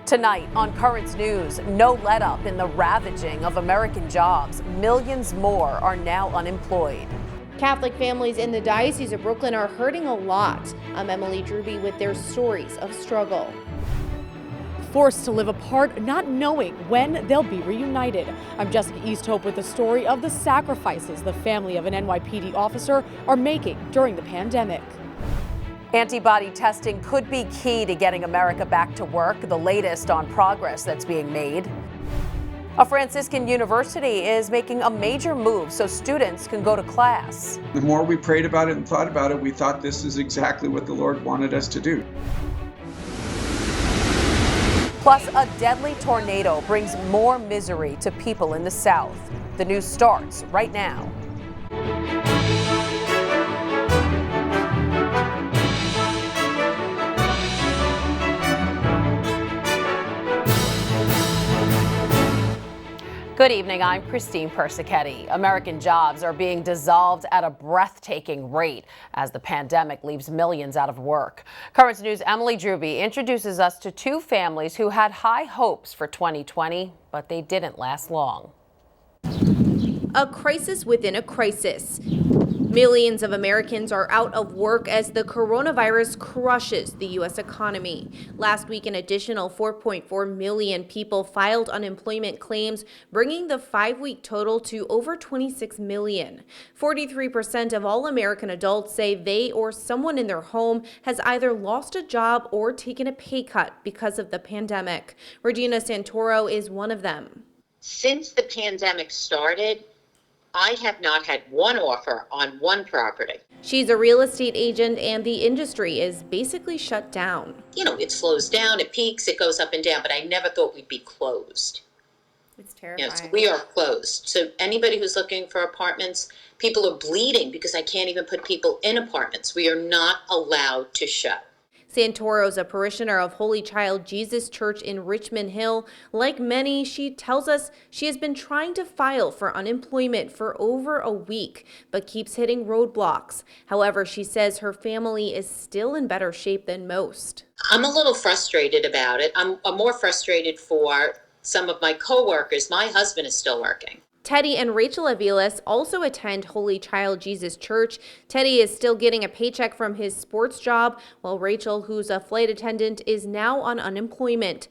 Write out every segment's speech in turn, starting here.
Tonight on Currents News, no let-up in the ravaging of American jobs. Millions more are now unemployed. Catholic families in the Diocese of Brooklyn are hurting a lot. I'm Emily Drewby with their stories of struggle. Forced to live apart, not knowing when they'll be reunited. I'm Jessica Easthope with the story of the sacrifices the family of an NYPD officer are making during the pandemic. Antibody testing could be key to getting America back to work. The latest on progress that's being made. A Franciscan University is making a major move so students can go to class. The more we prayed about it and thought about it, we thought this is exactly what the Lord wanted us to do. Plus, a deadly tornado brings more misery to people in the South. The news starts right now. Good evening, I'm Christine Persichetti. American jobs are being dissolved at a breathtaking rate as the pandemic leaves millions out of work. Currents News' Emily Drewby introduces us to two families who had high hopes for 2020, but they didn't last long. A crisis within a crisis. Millions of Americans are out of work as the coronavirus crushes the U.S. economy. Last week, an additional 4.4 million people filed unemployment claims, bringing the 5-week total to over 26 million. 43% of all American adults say they or someone in their home has either lost a job or taken a pay cut because of the pandemic. REGINA SANTORO is one of them. Since the pandemic started, I have not had one offer on one property. She's a real estate agent and the industry is basically shut down. You know, it slows down, it peaks, it goes up and down, but I never thought we'd be closed. It's terrifying. So we are closed. So anybody who's looking for apartments, people are bleeding because I can't even put people in apartments. We are not allowed to shut. Santoro's a parishioner of Holy Child Jesus Church in Richmond Hill. Like many, she tells us she has been trying to file for unemployment for over a week, but keeps hitting roadblocks. However, she says her family is still in better shape than most. I'm a little frustrated about it. I'm more frustrated for some of my coworkers. My husband is still working. Teddy and Rachel AVILES also attend Holy Child Jesus Church. Teddy is still getting a paycheck from his sports job, while Rachel, who's a flight attendant, is now on unemployment.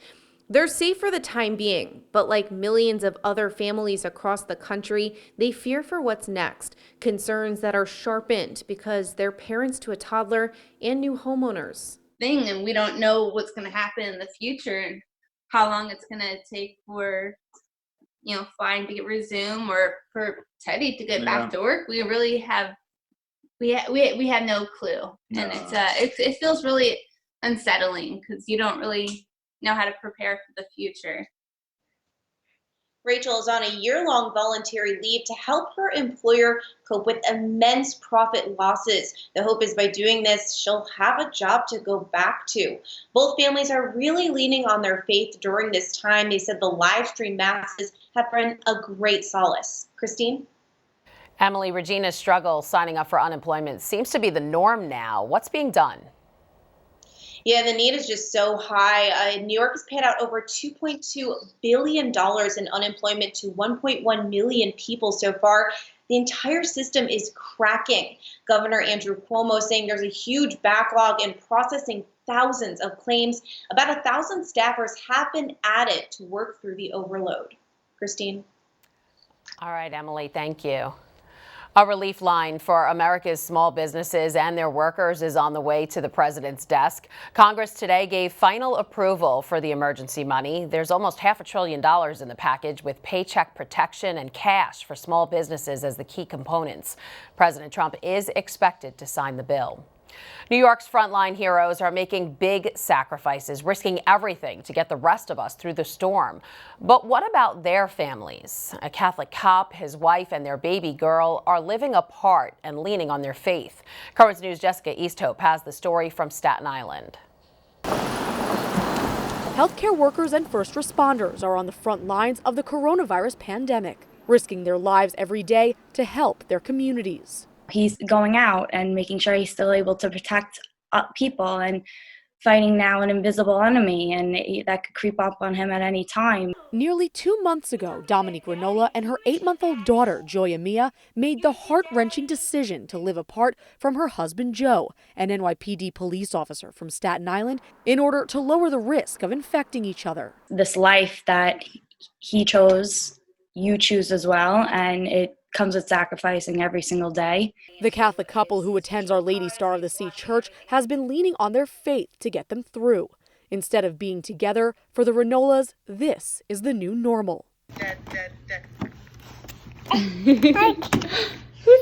They're safe for the time being, but like millions of other families across the country, they fear for what's next, concerns that are sharpened because they're parents to a toddler and new homeowners. And we don't know what's going to happen in the future and how long it's going to take for flying to resume or for Teddy to get back to work. We really have, we have no clue. No. And it feels really unsettling because you don't really know how to prepare for the future. Rachel is on a year-long voluntary leave to help her employer cope with immense profit losses. The hope is by doing this, she'll have a job to go back to. Both families are really leaning on their faith during this time. They said the live stream masses have been a great solace. Christine? Emily, Regina's struggle signing up for unemployment seems to be the norm now. What's being done? Yeah, the need is just so high. New York has paid out over $2.2 billion in unemployment to 1.1 million people so far. The entire system is cracking. Governor Andrew Cuomo saying there's a huge backlog in processing thousands of claims. About 1,000 staffers have been added to work through the overload. Christine? All right, Emily, thank you. A relief line for America's small businesses and their workers is on the way to the president's desk. Congress today gave final approval for the emergency money. There's almost $500 billion in the package, with paycheck protection and cash for small businesses as the key components. President Trump is expected to sign the bill. New York's frontline heroes are making big sacrifices, risking everything to get the rest of us through the storm. But what about their families? A Catholic cop, his wife, and their baby girl are living apart and leaning on their faith. Currents News' Jessica Easthope has the story from Staten Island. Healthcare workers and first responders are on the front lines of the coronavirus pandemic, risking their lives every day to help their communities. He's going out and making sure he's still able to protect people, and fighting now an invisible enemy, and that could creep up on him at any time. Nearly 2 months ago, Dominique Renola and her 8-month-old daughter, Joya Mia, made the heart-wrenching decision to live apart from her husband, Joe, an NYPD police officer from Staten Island, in order to lower the risk of infecting each other. This life that he chose, you choose as well, and it comes with sacrificing every single day. The Catholic couple who attends Our Lady Star of the Sea Church has been leaning on their faith to get them through. Instead of being together, for the Renolas, this is the new normal. Hi. Who's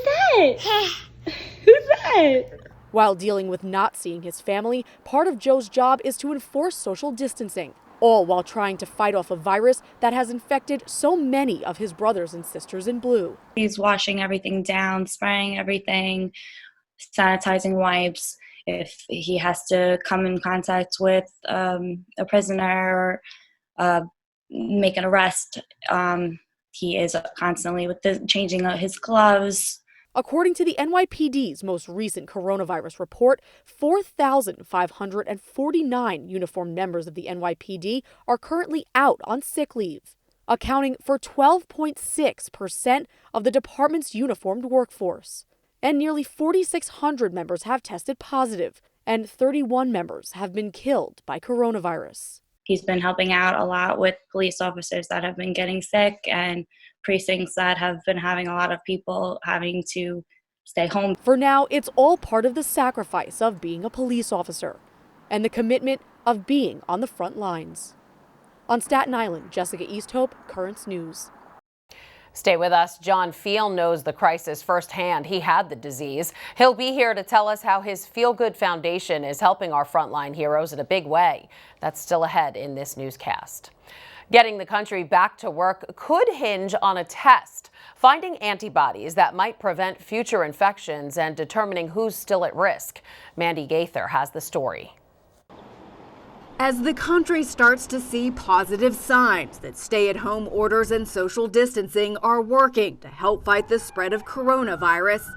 that? Who's that? While dealing with not seeing his family, part of Joe's job is to enforce social distancing, all while trying to fight off a virus that has infected so many of his brothers and sisters in blue. He's washing everything down, spraying everything, sanitizing wipes. If he has to come in contact with a prisoner or make an arrest, he is constantly changing out his gloves. According to the NYPD's most recent coronavirus report, 4,549 uniformed members of the NYPD are currently out on sick leave, accounting for 12.6% of the department's uniformed workforce. And nearly 4,600 members have tested positive, and 31 members have been killed by coronavirus. He's been helping out a lot with police officers that have been getting sick and precincts that have been having a lot of people having to stay home. For now, it's all part of the sacrifice of being a police officer and the commitment of being on the front lines. On Staten Island, Jessica Easthope, Currents News. Stay with us. John Feel knows the crisis firsthand. He had the disease. He'll be here to tell us how his Feel Good Foundation is helping our frontline heroes in a big way. That's still ahead in this newscast. Getting the country back to work could hinge on a test, finding antibodies that might prevent future infections and determining who's still at risk. Mandy Gaither has the story. As the country starts to see positive signs that stay-at-home orders and social distancing are working to help fight the spread of coronavirus,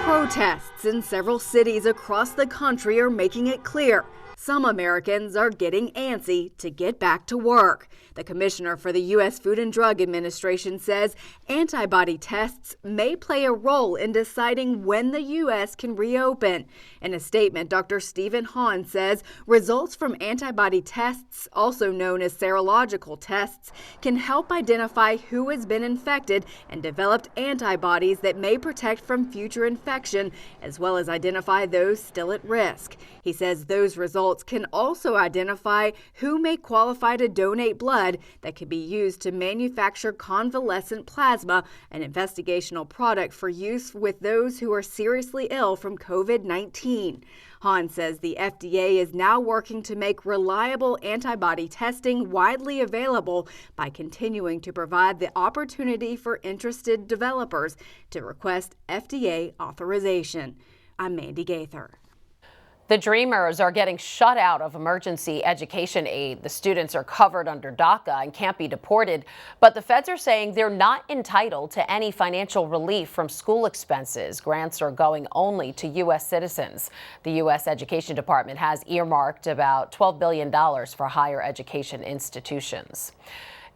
protests in several cities across the country are making it clear some Americans are getting antsy to get back to work. The commissioner for the U.S. Food and Drug Administration says antibody tests may play a role in deciding when the U.S. can reopen. In a statement, Dr. Stephen Hahn says results from antibody tests, also known as serological tests, can help identify who has been infected and developed antibodies that may protect from future infection, as well as identify those still at risk. He says those results can also identify who may qualify to donate blood that can be used to manufacture convalescent plasma, an investigational product for use with those who are seriously ill from COVID-19. Hahn says the FDA is now working to make reliable antibody testing widely available by continuing to provide the opportunity for interested developers to request FDA authorization. I'm Mandy Gaither. The Dreamers are getting shut out of emergency education aid. The students are covered under DACA and can't be deported, but the feds are saying they're not entitled to any financial relief from school expenses. Grants are going only to U.S. citizens. The U.S. Education Department has earmarked about $12 billion for higher education institutions.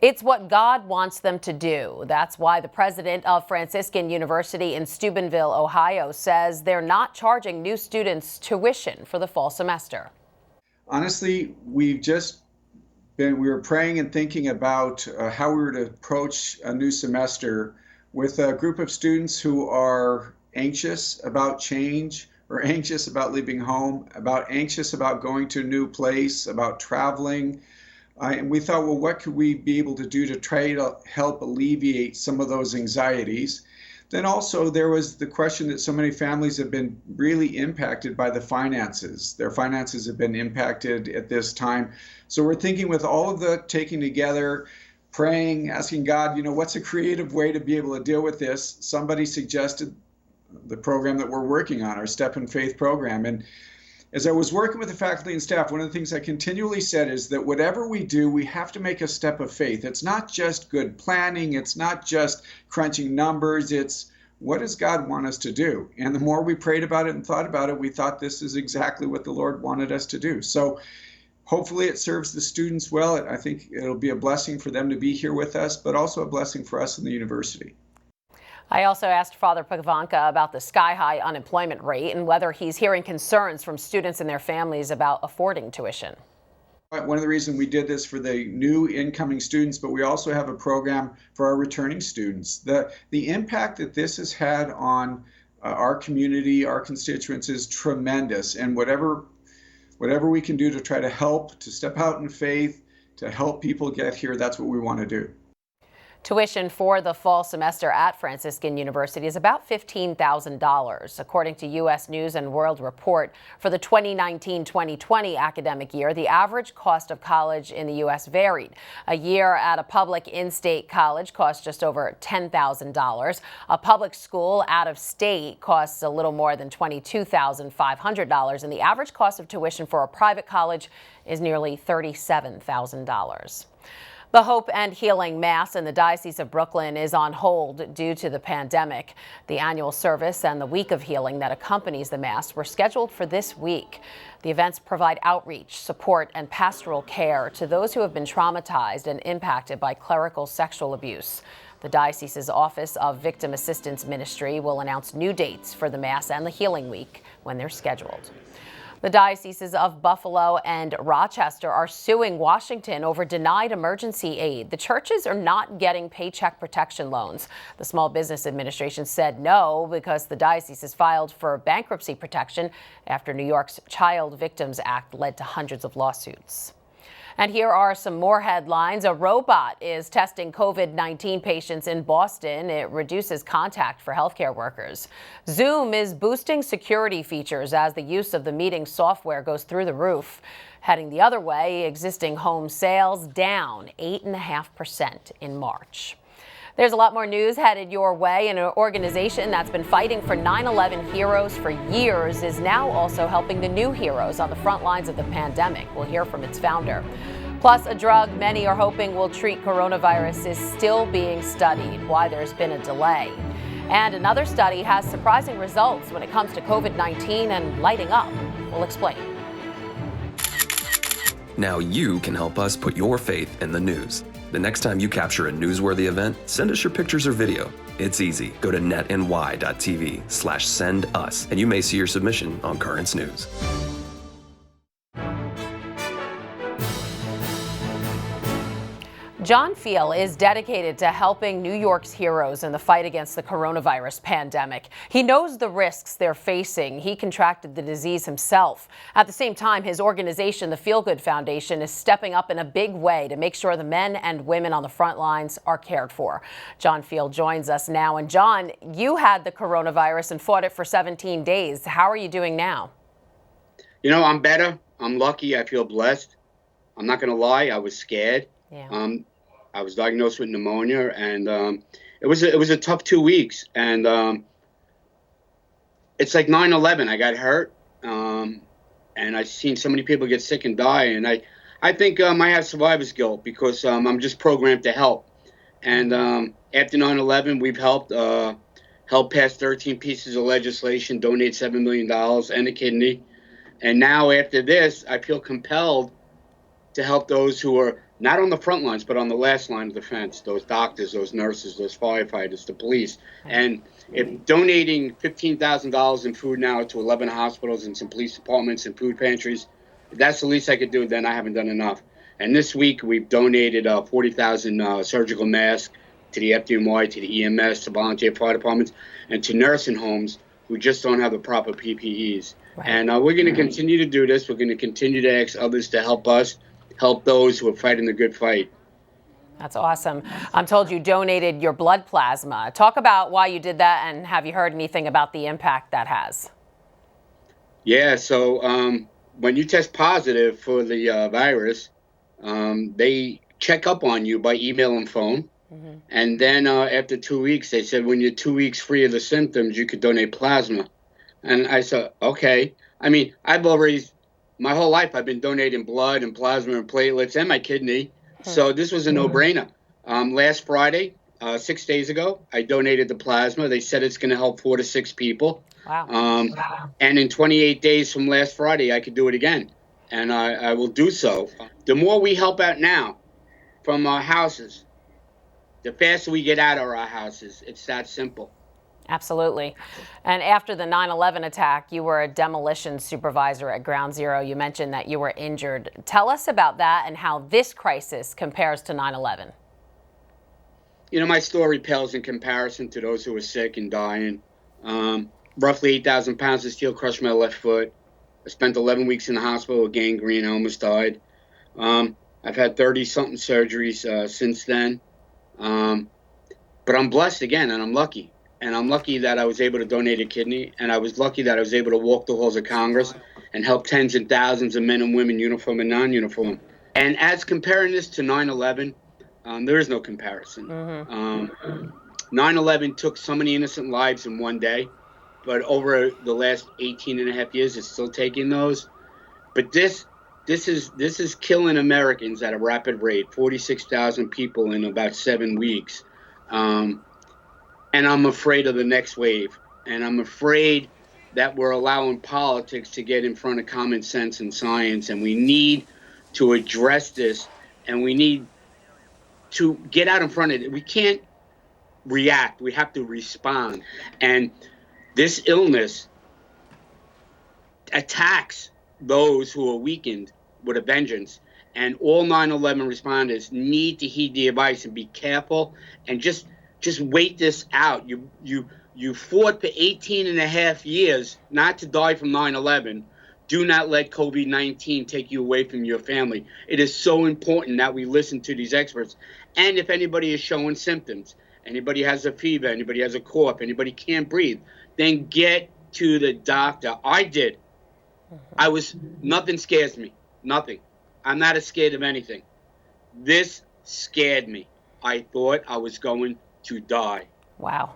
It's what God wants them to do. That's why the president of Franciscan University in Steubenville, Ohio, says they're not charging new students tuition for the fall semester. Honestly, we were praying and thinking about how we were to approach a new semester with a group of students who are anxious about change, or anxious about leaving home, anxious about going to a new place, about traveling. And we thought, well, what could we be able to do to try to help alleviate some of those anxieties? Then also there was the question that so many families have been really impacted by the finances. Their finances have been impacted at this time. So we're thinking with all of the taking together, praying, asking God, what's a creative way to be able to deal with this? Somebody suggested the program that we're working on, our Step in Faith program. And as I was working with the faculty and staff, one of the things I continually said is that whatever we do, we have to make a step of faith. It's not just good planning. It's not just crunching numbers. It's what does God want us to do? And the more we prayed about it and thought about it, we thought this is exactly what the Lord wanted us to do. So hopefully it serves the students well. I think it'll be a blessing for them to be here with us, but also a blessing for us in the university. I also asked Father PIVONKA about the sky-high unemployment rate and whether he's hearing concerns from students and their families about affording tuition. One of the reasons we did this for the new incoming students, but we also have a program for our returning students. The impact that this has had on our community, our constituents, is tremendous. And whatever we can do to try to help, to step out in faith, to help people get here, that's what we want to do. Tuition for the fall semester at Franciscan University is about $15,000. According to U.S. News and World Report, for the 2019-2020 academic year, the average cost of college in the U.S. varied. A year at a public in-state college costs just over $10,000. A public school out of state costs a little more than $22,500, and the average cost of tuition for a private college is nearly $37,000. The Hope and Healing Mass in the Diocese of Brooklyn is on hold due to the pandemic. The annual service and the week of healing that accompanies the Mass were scheduled for this week. The events provide outreach, support, and pastoral care to those who have been traumatized and impacted by clerical sexual abuse. The diocese's Office of Victim Assistance Ministry will announce new dates for the Mass and the Healing Week when they're scheduled. The dioceses of Buffalo and Rochester are suing Washington over denied emergency aid. The churches are not getting Paycheck protection loans. The Small Business Administration said no because the dioceses filed for bankruptcy protection after New York's Child Victims Act led to hundreds of lawsuits. And here are some more headlines. A robot is testing COVID-19 patients in Boston. It reduces contact for healthcare workers. Zoom is boosting security features as the use of the meeting software goes through the roof. Heading the other way, existing home sales down 8.5% in March. There's a lot more news headed your way, and an organization that's been fighting for 9/11 heroes for years is now also helping the new heroes on the front lines of the pandemic. We'll hear from its founder. Plus, a drug many are hoping will treat coronavirus is still being studied, why there's been a delay. And another study has surprising results when it comes to COVID-19 and lighting up. We'll explain. Now you can help us put your faith in the news. The next time you capture a newsworthy event, send us your pictures or video. It's easy. Go to netny.tv/send us, and you may see your submission on Currents News. John Fiel is dedicated to helping New York's heroes in the fight against the coronavirus pandemic. He knows the risks they're facing. He contracted the disease himself. At the same time, his organization, the Feel Good Foundation, is stepping up in a big way to make sure the men and women on the front lines are cared for. John Fiel joins us now. And John, you had the coronavirus and fought it for 17 days. How are you doing now? You know, I'm better. I'm lucky. I feel blessed. I'm not going to lie. I was scared. Yeah. I was diagnosed with pneumonia, and it was a tough 2 weeks. And it's like 9/11. I got hurt, and I've seen so many people get sick and die. And I think I have survivor's guilt because I'm just programmed to help. And after 9/11, we've helped pass 13 pieces of legislation, donate $7 million and a kidney. And now after this, I feel compelled to help those who are not on the front lines, but on the last line of defense, those doctors, those nurses, those firefighters, the police. And if donating $15,000 in food now to 11 hospitals and some police departments and food pantries, if that's the least I could do, then I haven't done enough. And this week we've donated 40,000 surgical masks to the FDNY, to the EMS, to volunteer fire departments, and to nursing homes who just don't have the proper PPEs. Right. And we're going to continue to do this. We're going to continue to ask others to help us, help those who are fighting the good fight. That's awesome. I'm told you donated your blood plasma. Talk about why you did that, and have you heard anything about the impact that has? Yeah, so when you test positive for the virus, they check up on you by email and phone. Mm-hmm. And then after 2 weeks, they said when you're 2 weeks free of the symptoms, you could donate plasma. And I said, okay. I mean, my whole life, I've been donating blood and plasma and platelets and my kidney. So this was a no-brainer. Last Friday, 6 days ago. I donated the plasma. They said it's going to help 4 to 6 people. Wow. And in 28 days from last Friday, I could do it again. And I will do so. The more we help out now from our houses, the faster we get out of our houses. It's that simple. Absolutely. And after the 9/11 attack, you were a demolition supervisor at Ground Zero. You mentioned that you were injured. Tell us about that and how this crisis compares to 9/11. You know, my story pales in comparison to those who were sick and dying. Roughly 8,000 pounds of steel crushed my left foot. I spent 11 weeks in the hospital with gangrene. I almost died. I've had 30-something surgeries since then. But I'm blessed again, and I'm lucky. And I'm lucky that I was able to donate a kidney, and I was lucky that I was able to walk the halls of Congress and help tens and thousands of men and women, uniform and non-uniform. And as comparing this to 9/11, there is no comparison. 9/11 took so many innocent lives in one day, but over the last 18 and a half years, it's still taking those. But this is killing Americans at a rapid rate, 46,000 people in about 7 weeks. And I'm afraid of the next wave. And I'm afraid that we're allowing politics to get in front of common sense and science. And we need to address this. And we need to get out in front of it. We can't react. We have to respond. And this illness attacks those who are weakened with a vengeance. And all 9/11 responders need to heed the advice and be careful and just wait this out. You fought for 18 and a half years not to die from 9/11. Do not let COVID-19 take you away from your family. It is so important that we listen to these experts. And if anybody is showing symptoms, anybody has a fever, anybody has a cough, anybody can't breathe, then get to the doctor. I did. Nothing scares me. Nothing. I'm not scared of anything. This scared me. I thought I was going to die. Wow.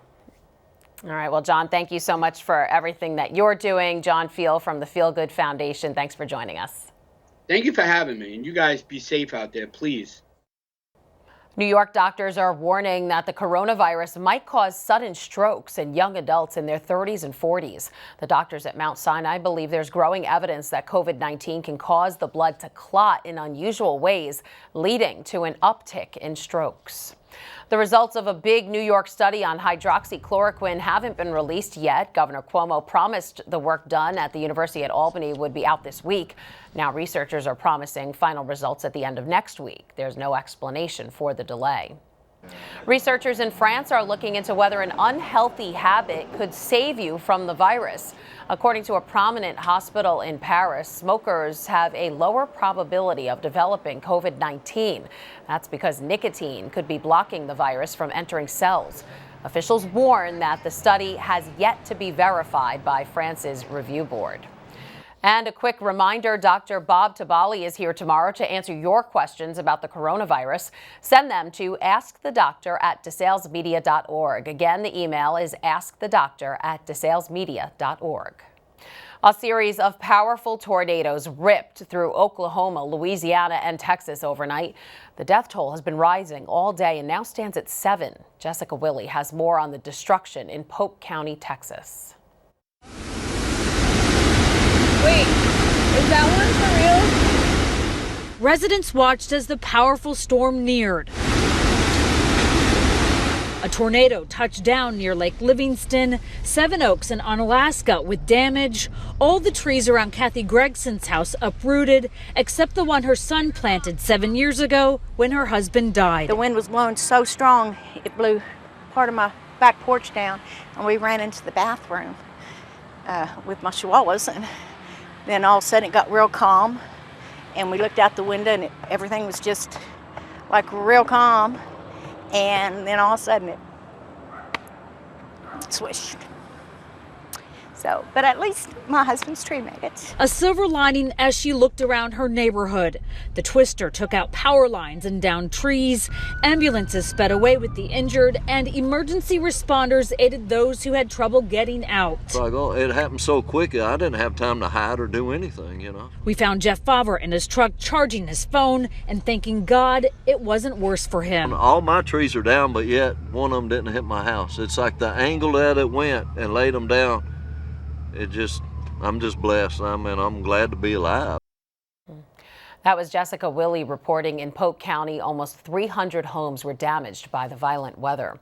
All right. Well, John, thank you so much for everything that you're doing. John Feel from the Feel Good Foundation. Thanks for joining us. Thank you for having me. And you guys be safe out there, please. New York doctors are warning that the coronavirus might cause sudden strokes in young adults in their 30s and 40s. The doctors at Mount Sinai believe there's growing evidence that COVID-19 can cause the blood to clot in unusual ways, leading to an uptick in strokes. The results of a big New York study on hydroxychloroquine haven't been released yet. Governor Cuomo promised the work done at the University at Albany would be out this week. Now researchers are promising final results at the end of next week. There's no explanation for the delay. Researchers in France are looking into whether an unhealthy habit could save you from the virus. According to a prominent hospital in Paris, smokers have a lower probability of developing COVID-19. That's because nicotine could be blocking the virus from entering cells. Officials warn that the study has yet to be verified by France's review board. And a quick reminder, Dr. Bob Tabali is here tomorrow to answer your questions about the coronavirus. Send them to askthedoctor@desalesmedia.org. Again, the email is askthedoctor@desalesmedia.org. A series of powerful tornadoes ripped through Oklahoma, Louisiana, and Texas overnight. The death toll has been rising all day and now stands at 7. Jessica Willey has more on the destruction in Polk County, Texas. Wait, is that one for real? Residents watched as the powerful storm neared. A tornado touched down near Lake Livingston, Seven Oaks, and Onalaska with damage. All the trees around Cathy Gregson's house uprooted, except the one her son planted 7 years ago when her husband died. The wind was blowing so strong, it blew part of my back porch down, and we ran into the bathroom with my chihuahuas. And then all of a sudden it got real calm, and we looked out the window and everything was just like real calm, and then all of a sudden it swished. So, but at least my husband's tree made it. A silver lining as she looked around her neighborhood. The twister took out power lines and downed trees. Ambulances sped away with the injured, and emergency responders aided those who had trouble getting out. It happened so quick, I didn't have time to hide or do anything, you know. We found Jeff Favre in his truck charging his phone and thanking God it wasn't worse for him. All my trees are down, but yet one of them didn't hit my house. It's like the angle that it went and laid them down. I'm just blessed. I'm glad to be alive. That was Jessica Willey reporting in Polk County. Almost 300 homes were damaged by the violent weather.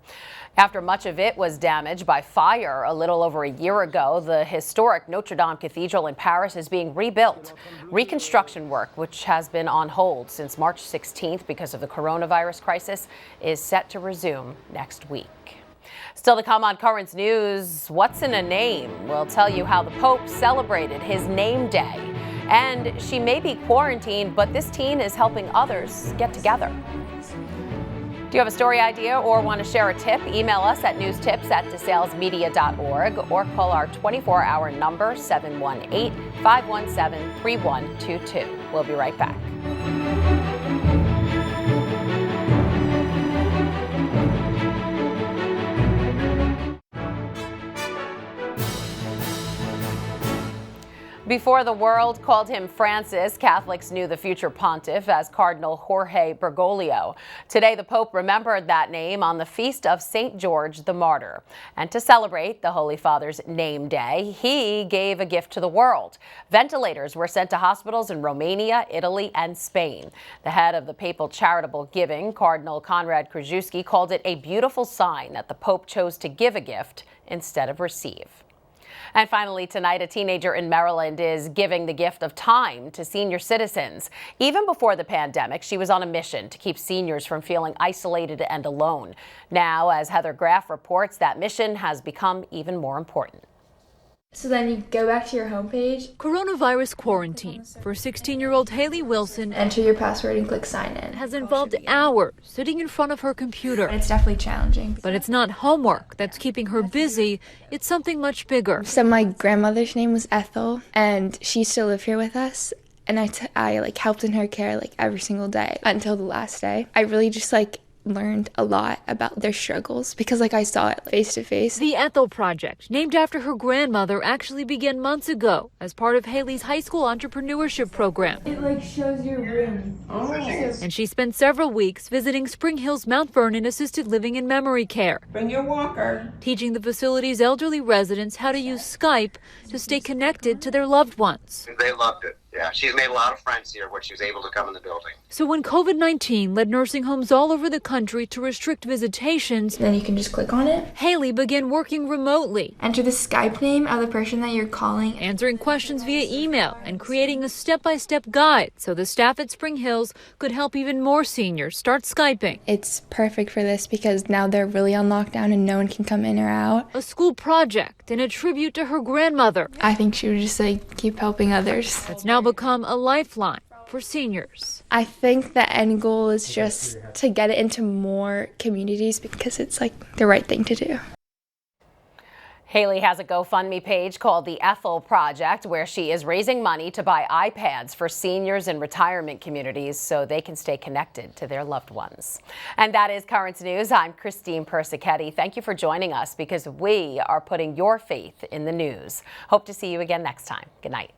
After much of it was damaged by fire a little over a year ago, the historic Notre Dame Cathedral in Paris is being rebuilt. Reconstruction work, which has been on hold since March 16th because of the coronavirus crisis, is set to resume next week. Still to come on Currents News, what's in a name? We'll tell you how the Pope celebrated his name day. And she may be quarantined, but this teen is helping others get together. Do you have a story idea or want to share a tip? Email us at newstips@desalesmedia.org or call our 24-hour number 718-517-3122. We'll be right back. Before the world called him Francis, Catholics knew the future pontiff as Cardinal Jorge Bergoglio. Today, the Pope remembered that name on the feast of St. George the Martyr. And to celebrate the Holy Father's name day, he gave a gift to the world. Ventilators were sent to hospitals in Romania, Italy, and Spain. The head of the papal charitable giving, Cardinal Konrad Krajewski, called it a beautiful sign that the Pope chose to give a gift instead of receive. And finally, tonight, a teenager in Maryland is giving the gift of time to senior citizens. Even before the pandemic, she was on a mission to keep seniors from feeling isolated and alone. Now, as Heather Graff reports, that mission has become even more important. So then you go back to your homepage. Coronavirus quarantine for 16-year-old Haley Wilson. Enter your password and click sign in. Has involved hours sitting in front of her computer. It's definitely challenging. But it's not homework that's keeping her busy. It's something much bigger. So my grandmother's name was Ethel, and she used to live here with us. And I helped in her care every single day until the last day. I really just learned a lot about their struggles because I saw it face to face. The ETHEL project, named after her grandmother, actually began months ago as part of Haley's high school entrepreneurship program. It shows your room. Oh. And she spent several weeks visiting Spring Hill's Mount Vernon Assisted Living and Memory Care. Bring your walker. Teaching the facility's elderly residents how to use Skype to stay connected to their loved ones. They loved it. Yeah, she's made a lot of friends here when she was able to come in the building. So when COVID-19 led nursing homes all over the country to restrict visitations, then you can just click on it. Haley began working remotely. Enter the Skype name of the person that you're calling. Answering questions via email and creating a step-by-step guide so the staff at Spring Hills could help even more seniors start Skyping. It's perfect for this because now they're really on lockdown and no one can come in or out. A school project and a tribute to her grandmother. I think she would just keep helping others. That's now become a lifeline for seniors. I think the end goal is just to get it into more communities because it's the right thing to do. Haley has a GoFundMe page called the ETHEL Project, where she is raising money to buy iPads for seniors in retirement communities so they can stay connected to their loved ones. And that is Currents News. I'm Christine Persichetti. Thank you for joining us because we are putting your faith in the news. Hope to see you again next time. Good night.